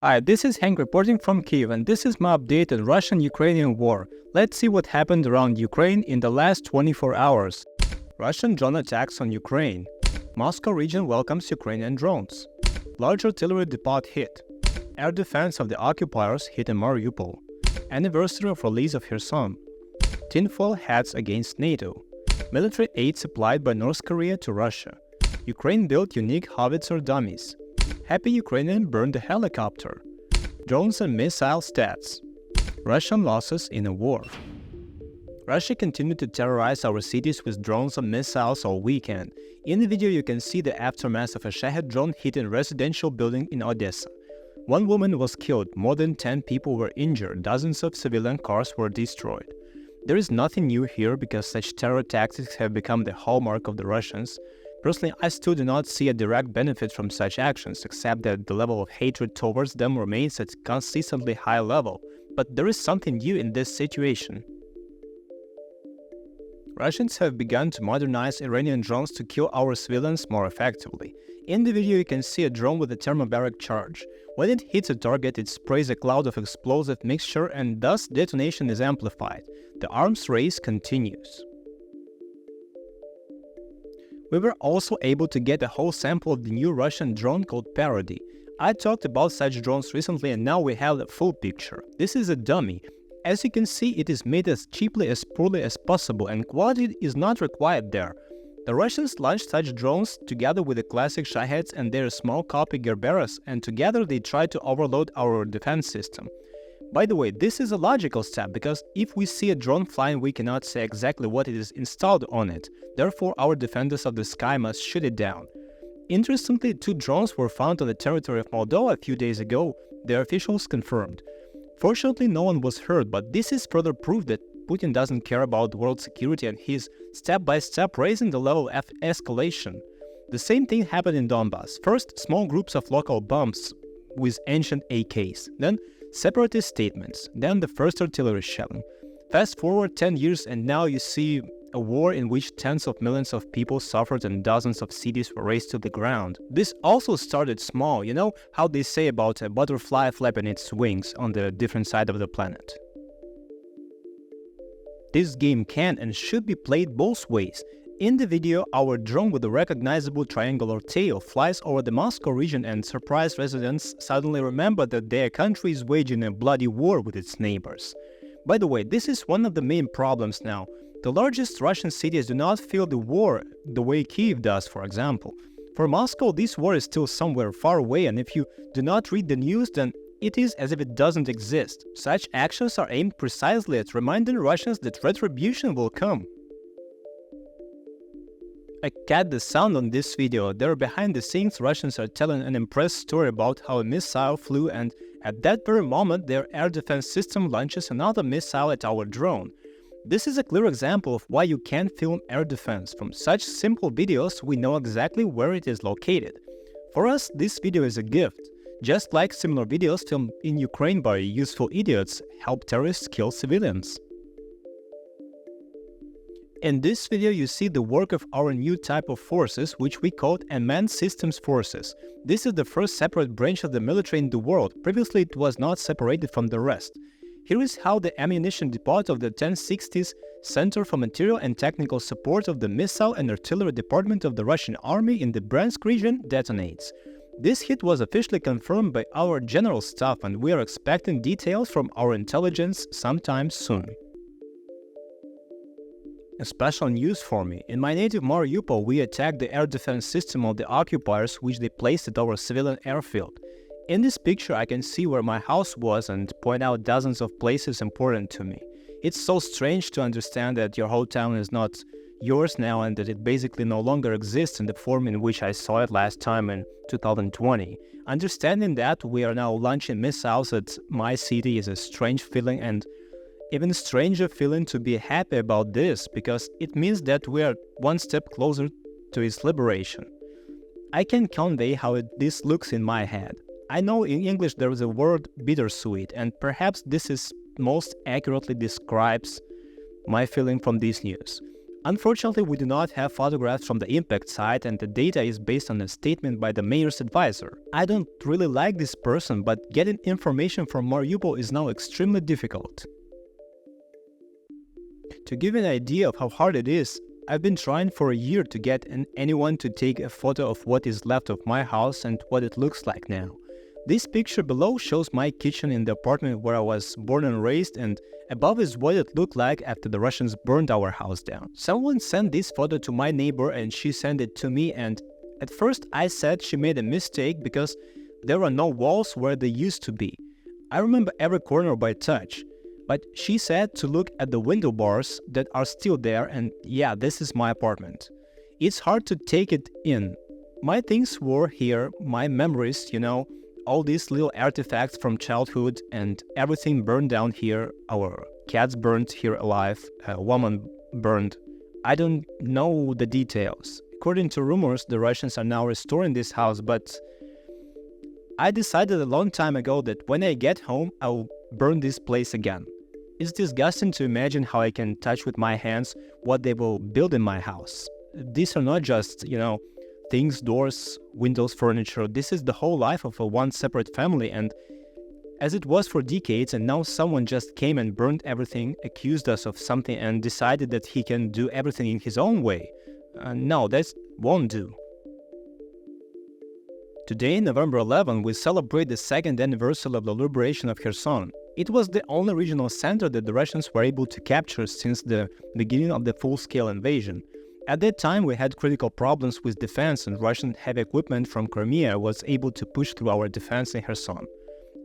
Hi, this is Hank reporting from Kyiv, and this is my update on Russian-Ukrainian war. Let's see what happened around Ukraine in the last 24 hours. Russian drone attacks on Ukraine. Moscow region welcomes Ukrainian drones. Large artillery depot hit. Air defense of the occupiers hit in Mariupol. Anniversary of release of Kherson. Tinfoil hats against NATO. Military aid supplied by North Korea to Russia. Ukraine built unique Howitzer dummies. Happy Ukrainian burned a helicopter. Drones and missile stats. Russian losses in a war. Russia continued to terrorize our cities with drones and missiles all weekend. In the video you can see the aftermath of a Shahed drone hitting a residential building in Odessa. One woman was killed, more than 10 people were injured, dozens of civilian cars were destroyed. There is nothing new here because such terror tactics have become the hallmark of the Russians. Personally, I still do not see a direct benefit from such actions, except that the level of hatred towards them remains at a consistently high level. But there is something new in this situation. Russians have begun to modernize Iranian drones to kill our civilians more effectively. In the video you can see a drone with a Termobaric charge. When it hits a target, it sprays a cloud of explosive mixture and thus detonation is amplified. The arms race continues. We were also able to get a whole sample of the new Russian drone called Parody. I talked about such drones recently and now we have the full picture. This is a dummy. As you can see, it is made as cheaply as poorly as possible and quality is not required there. The Russians launched such drones together with the classic Shaheds and their small copy Gerberas, and together they tried to overload our defense system. By the way, this is a logical step because if we see a drone flying we cannot say exactly what it is installed on it. Therefore, our defenders of the sky must shoot it down. Interestingly, 2 drones were found on the territory of Moldova a few days ago, their officials confirmed. Fortunately, no one was hurt, but this is further proof that Putin doesn't care about world security and he's step-by-step raising the level of escalation. The same thing happened in Donbass. First, small groups of local bombs with ancient AKs, then separatist statements, then the first artillery shelling. Fast forward 10 years and now you see a war in which tens of millions of people suffered and dozens of cities were razed to the ground. This also started small, you know how they say about a butterfly flapping its wings on the different side of the planet. This game can and should be played both ways. In the video, our drone with a recognizable triangular tail flies over the Moscow region and surprised residents suddenly remember that their country is waging a bloody war with its neighbors. By the way, this is one of the main problems now. The largest Russian cities do not feel the war the way Kyiv does, for example. For Moscow, this war is still somewhere far away, and if you do not read the news, then it is as if it doesn't exist. Such actions are aimed precisely at reminding Russians that retribution will come. I cut the sound on this video. There behind the scenes Russians are telling an impressive story about how a missile flew and at that very moment their air defense system launches another missile at our drone. This is a clear example of why you can't film air defense. From such simple videos we know exactly where it is located. For us this video is a gift. Just like similar videos filmed in Ukraine by useful idiots help terrorists kill civilians. In this video you see the work of our new type of forces, which we called Unmanned Systems Forces. This is the first separate branch of the military in the world. Previously it was not separated from the rest. Here is how the ammunition depot of the 1060s Center for Material and Technical Support of the Missile and Artillery Department of the Russian Army in the Bryansk region detonates. This hit was officially confirmed by our general staff and we are expecting details from our intelligence sometime soon. A special news for me. In my native Mariupol, we attacked the air defense system of the occupiers which they placed at our civilian airfield. In this picture I can see where my house was and point out dozens of places important to me. It's so strange to understand that your whole town is not yours now and that it basically no longer exists in the form in which I saw it last time in 2020. Understanding that we are now launching missiles at my city is a strange feeling, and even stranger feeling to be happy about this, because it means that we are one step closer to its liberation. I can convey how this looks in my head. I know in English there is a word bittersweet, and perhaps this is most accurately describes my feeling from this news. Unfortunately, we do not have photographs from the impact site, and the data is based on a statement by the mayor's advisor. I don't really like this person, but getting information from Mariupol is now extremely difficult. To give an idea of how hard it is, I've been trying for a year to get anyone to take a photo of what is left of my house and what it looks like now. This picture below shows my kitchen in the apartment where I was born and raised, and above is what it looked like after the Russians burned our house down. Someone sent this photo to my neighbor and she sent it to me, and at first I said she made a mistake because there are no walls where they used to be. I remember every corner by touch. But she said to look at the window bars that are still there, and yeah, this is my apartment. It's hard to take it in. My things were here, my memories, all these little artifacts from childhood, and everything burned down here. Our cats burned here alive, a woman burned. I don't know the details. According to rumors, the Russians are now restoring this house, but I decided a long time ago that when I get home, I'll burn this place again. It's disgusting to imagine how I can touch with my hands what they will build in my house. These are not just, things, doors, windows, furniture. This is the whole life of one separate family, and as it was for decades, and now someone just came and burned everything, accused us of something, and decided that he can do everything in his own way. No, that won't do. Today, November 11, we celebrate the second anniversary of the liberation of Kherson. It was the only regional center that the Russians were able to capture since the beginning of the full-scale invasion. At that time, we had critical problems with defense, and Russian heavy equipment from Crimea was able to push through our defense in Kherson.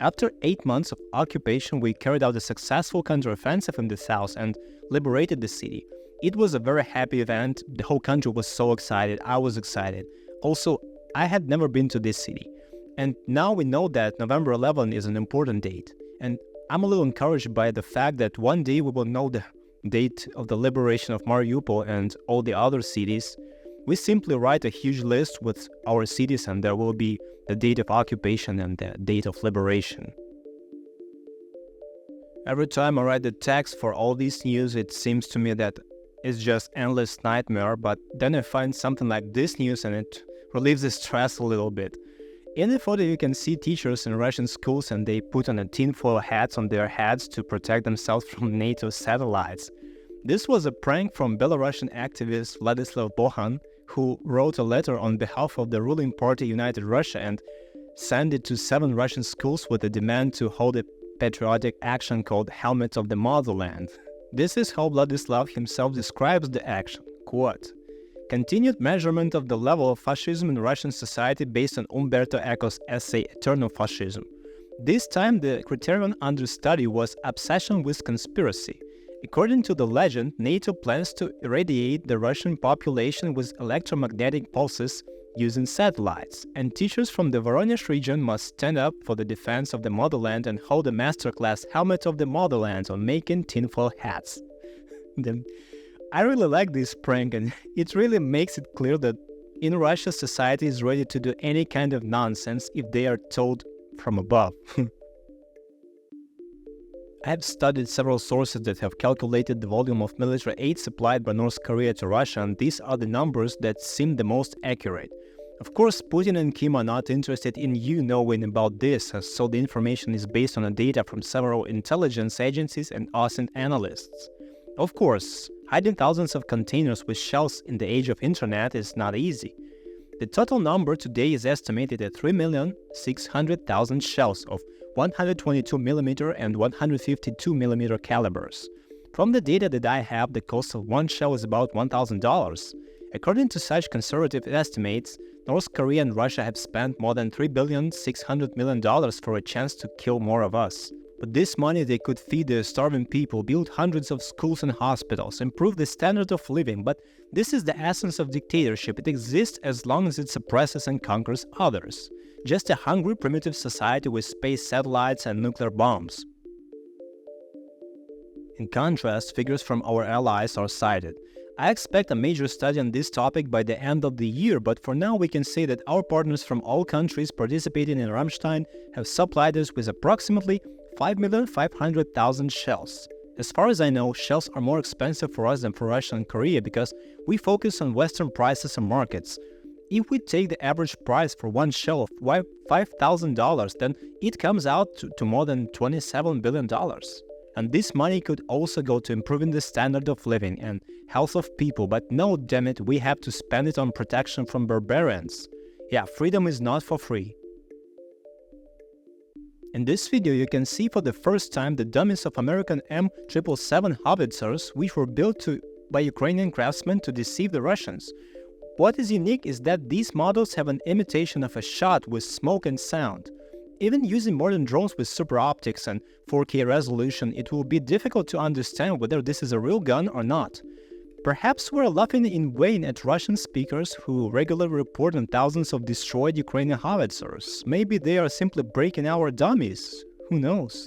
After 8 months of occupation, we carried out a successful counteroffensive in the south and liberated the city. It was a very happy event. The whole country was so excited. I was excited. Also, I had never been to this city. And now we know that November 11 is an important date. And I'm a little encouraged by the fact that one day we will know the date of the liberation of Mariupol and all the other cities. We simply write a huge list with our cities, and there will be the date of occupation and the date of liberation. Every time I write the text for all these news, it seems to me that it's just endless nightmare, but then I find something like this news and it relieves the stress a little bit. In the photo you can see teachers in Russian schools, and they put on a tinfoil hats on their heads to protect themselves from NATO satellites. This was a prank from Belarusian activist Vladislav Bohan, who wrote a letter on behalf of the ruling party United Russia and sent it to 7 Russian schools with a demand to hold a patriotic action called Helmets of the Motherland. This is how Vladislav himself describes the action, quote, "Continued measurement of the level of fascism in Russian society based on Umberto Eco's essay Eternal Fascism. This time the criterion under study was obsession with conspiracy. According to the legend, NATO plans to irradiate the Russian population with electromagnetic pulses using satellites, and teachers from the Voronezh region must stand up for the defense of the motherland and hold a masterclass Helmet of the Motherland on making tinfoil hats." I really like this prank, and it really makes it clear that in Russia, society is ready to do any kind of nonsense if they are told from above. I have studied several sources that have calculated the volume of military aid supplied by North Korea to Russia, and these are the numbers that seem the most accurate. Of course, Putin and Kim are not interested in you knowing about this, so the information is based on the data from several intelligence agencies and OSINT analysts. Of course, hiding thousands of containers with shells in the age of internet is not easy. The total number today is estimated at 3,600,000 shells of 122mm and 152mm calibers. From the data that I have, the cost of one shell is about $1,000. According to such conservative estimates, North Korea and Russia have spent more than $3,600,000,000 for a chance to kill more of us. With this money, they could feed the starving people, build hundreds of schools and hospitals, improve the standard of living, but this is the essence of dictatorship. It exists as long as it suppresses and conquers others. Just a hungry, primitive society with space satellites and nuclear bombs. In contrast, figures from our allies are cited. I expect a major study on this topic by the end of the year, but for now we can say that our partners from all countries participating in Rammstein have supplied us with approximately 5,500,000 shells. As far as I know, shells are more expensive for us than for Russia and Korea because we focus on Western prices and markets. If we take the average price for one shell of $5,000, then it comes out to more than $27 billion. And this money could also go to improving the standard of living and health of people, but no, damn it, we have to spend it on protection from barbarians. Yeah, freedom is not for free. In this video, you can see for the first time the dummies of American M777 Howitzers, which were built by Ukrainian craftsmen to deceive the Russians. What is unique is that these models have an imitation of a shot with smoke and sound. Even using modern drones with super optics and 4K resolution, it will be difficult to understand whether this is a real gun or not. Perhaps we're laughing in vain at Russian speakers who regularly report on thousands of destroyed Ukrainian howitzers. Maybe they are simply breaking our dummies. Who knows?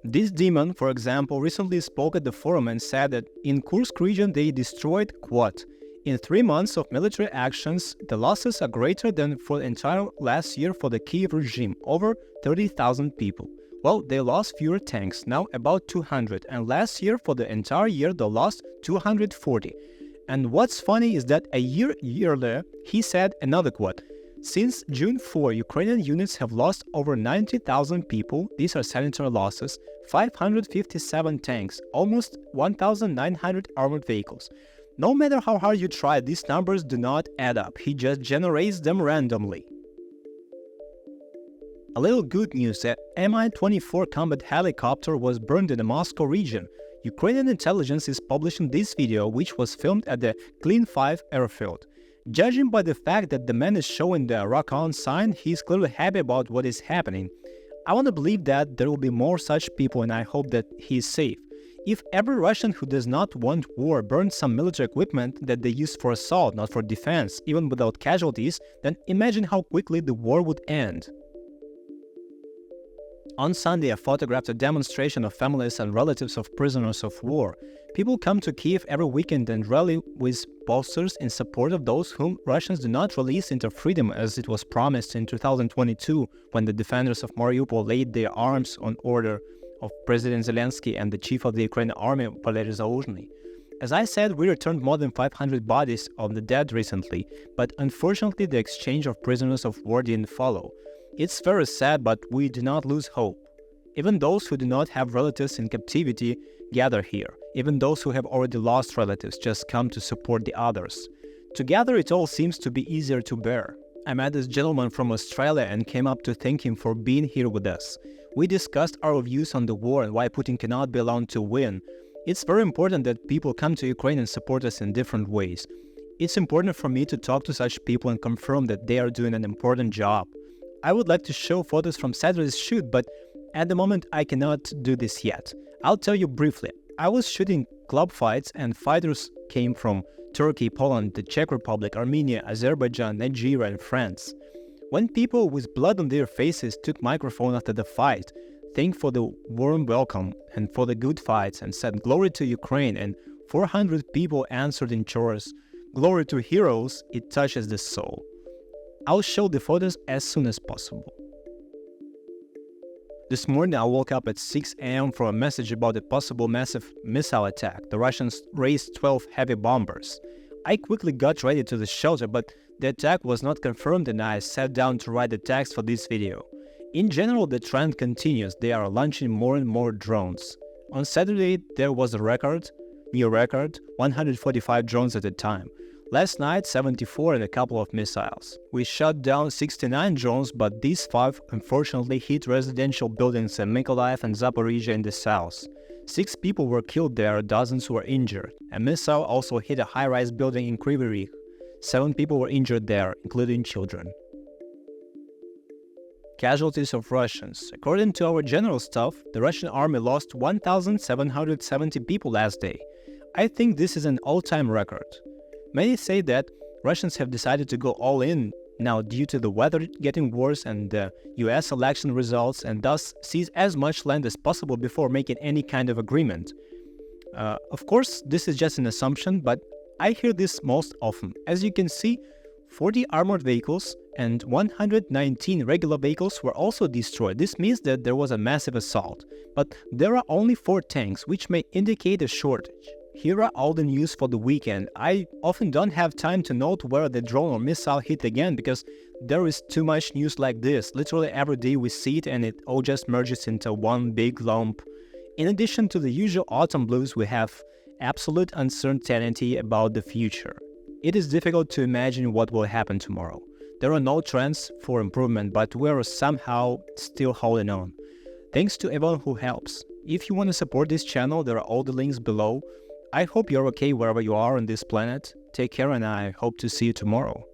This demon, for example, recently spoke at the forum and said that in Kursk region they destroyed, quote, "In 3 months of military actions, the losses are greater than for the entire last year for the Kyiv regime, over 30,000 people. Well, they lost fewer tanks, now about 200, and last year for the entire year they lost 240. And what's funny is that a year earlier, he said another quote, "Since June 4, Ukrainian units have lost over 90,000 people, these are sanitary losses, 557 tanks, almost 1,900 armored vehicles. No matter how hard you try, these numbers do not add up, he just generates them randomly." A little good news, that Mi-24 combat helicopter was burned in the Moscow region. Ukrainian intelligence is publishing this video, which was filmed at the Clean 5 airfield. Judging by the fact that the man is showing the rock on sign, he is clearly happy about what is happening. I want to believe that there will be more such people, and I hope that he is safe. If every Russian who does not want war burns some military equipment that they use for assault, not for defense, even without casualties, then imagine how quickly the war would end. On Sunday, I photographed a demonstration of families and relatives of prisoners of war. People come to Kyiv every weekend and rally with posters in support of those whom Russians do not release into freedom, as it was promised in 2022 when the defenders of Mariupol laid their arms on order of President Zelensky and the chief of the Ukrainian army, Valery Zaluzhny. As I said, we returned more than 500 bodies of the dead recently, but unfortunately the exchange of prisoners of war didn't follow. It's very sad, but we do not lose hope. Even those who do not have relatives in captivity gather here. Even those who have already lost relatives just come to support the others. Together it all seems to be easier to bear. I met this gentleman from Australia and came up to thank him for being here with us. We discussed our views on the war and why Putin cannot be allowed to win. It's very important that people come to Ukraine and support us in different ways. It's important for me to talk to such people and confirm that they are doing an important job. I would like to show photos from Saturday's shoot, but at the moment I cannot do this yet. I'll tell you briefly. I was shooting club fights and fighters came from Turkey, Poland, the Czech Republic, Armenia, Azerbaijan, Nigeria and France. When people with blood on their faces took microphone after the fight, thanked for the warm welcome and for the good fights and said glory to Ukraine, and 400 people answered in chorus, "Glory to heroes," it touches the soul. I'll show the photos as soon as possible. This morning I woke up at 6 a.m. for a message about a possible massive missile attack. The Russians raised 12 heavy bombers. I quickly got ready to the shelter, but the attack was not confirmed and I sat down to write the text for this video. In general, the trend continues. They are launching more and more drones. On Saturday there was a new record, 145 drones at a time. Last night, 74 and a couple of missiles. We shot down 69 drones, but these 5 unfortunately hit residential buildings in Mykolaiv and Zaporizhia in the south. 6 people were killed there, dozens were injured. A missile also hit a high-rise building in Kryvyi Rih. 7 people were injured there, including children. Casualties of Russians. According to our general staff, the Russian army lost 1,770 people last day. I think this is an all-time record. Many say that Russians have decided to go all in now due to the weather getting worse and the US election results, and thus seize as much land as possible before making any kind of agreement. Of course, this is just an assumption, but I hear this most often. As you can see, 40 armored vehicles and 119 regular vehicles were also destroyed. This means that there was a massive assault. But there are only 4 tanks, which may indicate a shortage. Here are all the news for the weekend. I often don't have time to note where the drone or missile hit again because there is too much news like this. Literally every day we see it and it all just merges into one big lump. In addition to the usual autumn blues, we have absolute uncertainty about the future. It is difficult to imagine what will happen tomorrow. There are no trends for improvement, but we are somehow still holding on. Thanks to everyone who helps. If you want to support this channel, there are all the links below. I hope you're okay wherever you are on this planet. Take care and I hope to see you tomorrow.